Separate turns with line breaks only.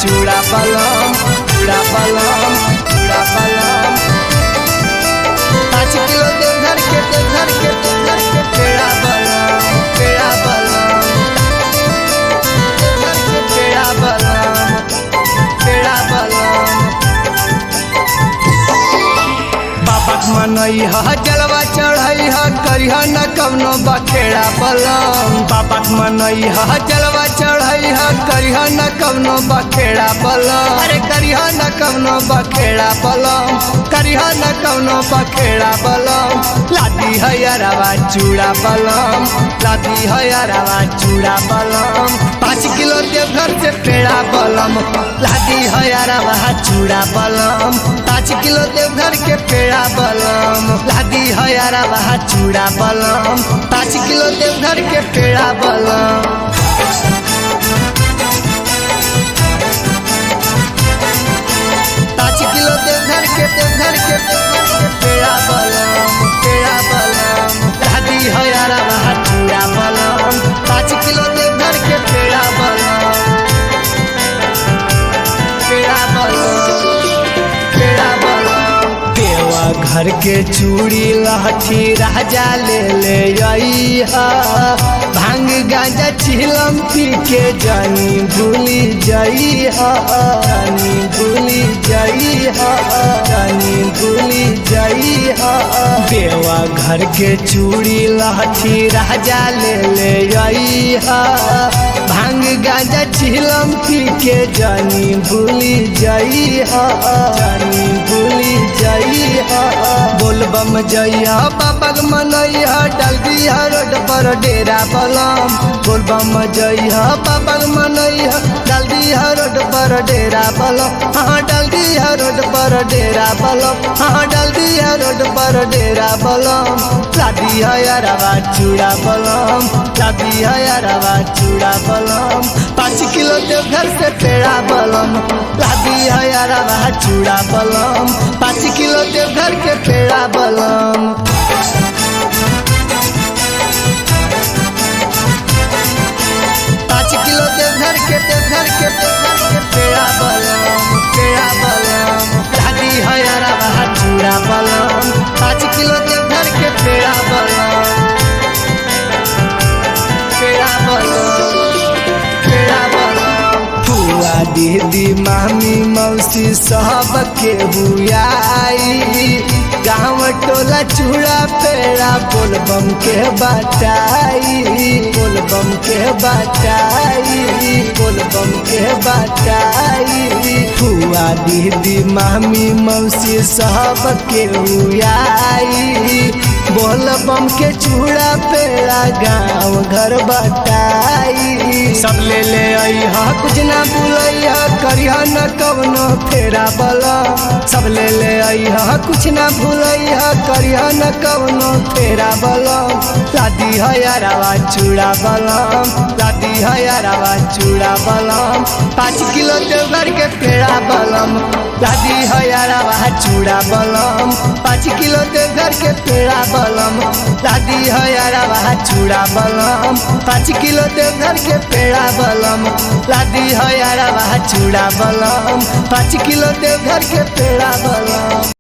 चूड़ा बलम, चूड़ा बलम, चूड़ा बलम। 5 किलो देवघर के पेड़ा बलम, पेड़ा बलम, देवघर के पेड़ा बलम, पेड़ा बलम। बाबा मनई ह जलवा चढ़ई ह करिह न कवनो बखेड़ा बलम। बाबा मनई ह जलवा चढ़ई ह करिह न कवनो बखेड़ा बलम। अरे करिह न कवनो बखेड़ा बलम, करिह न कवनो बखेड़ा बलम। लादी है यारवा चूड़ा बलम, लादी है यारवा चूड़ा बलम। 5 किलो देवघर से पेड़ा बलम, लादी है यारवा चूड़ा बलम। 5 किलो देवघर के पेड़ा बलम, लादी है यारवा चूड़ा बलम। 5 किलो देवघर के पेड़ा बलम। 5 किलो देवघर के पेड़ा बलम, पेड़ा बलम। लादी है यारवा चूड़ा बलम। 5 किलो देवघर के पेड़ा बलम, पेड़ा बलम, पेड़ा बलम। देवा घर के चूड़ी लहठी राजा ले आई हा। भांग गांजा चिलम पी के जानी भूली जाई हा, जानी भूली जाई हा, जानी भूली जाई हा। देवा घर के चूड़ी लहठी राजा ले आई हा। भांग गांजा चिलम पी के जानी भूली जाई हा, जानी भूली जाई हा। बोलबम जइहा बाबा मनइहा डाल दिया रोड पर डेरा बलम। बोलबम जइहा बाबा मनइहा डाल दिया रोड पर डेरा बलम। हाँ डाल दिया रोड पर डेरा बलम, हाँ डाल दिया रोड पर डेरा बलम। लादी है यारवा चूड़ा बलम, लादी है यारवा चूड़ा बलम। 5 किलो देवघर से पेड़ा बलम, लादी है यारवा चूड़ा बलम। 5 किलो देवघर के पेड़ा बलम। 5 किलो देवघर के पेड़ा बलम, पेड़ा बलम। लादी है यारवा चूड़ा बलम। 5 किलो देवघर के पेड़ा बलम, पेड़ा बलम, पेड़ा बलम। फुआ दीदी मामी मौसी सब के बुआई, गाँव टोला चूड़ा पेड़ा बोलबम के बटाई, बोलबम के बटाई, बोलबम के बटाई। फुआ दीदी मामी मौसी सब के बुआई, बोलबम के चूड़ा पेड़ा गाँव घर बटाई। सब ले अइहा कुछ ना भूलइहा करिहा न कवनो फेरा बलम। सब ले अइहा कुछ ना भूलइहा करिहा न कवनो फेरा बलम। लादी है यारवा चूड़ा बलम, लादी है यारवा चूड़ा बलम। 5 किलो देवघर के पेड़ा बलम, लादी है यारवा चूड़ा बलम। 5 किलो देवघर के पेड़ा बलम, लादी है यारवा चूड़ा बलम। 5 किलो देवघर के पेड़ा बलम, लादी है यारवा चूड़ा बलम। 5 किलो देवघर के पेड़ा बलम।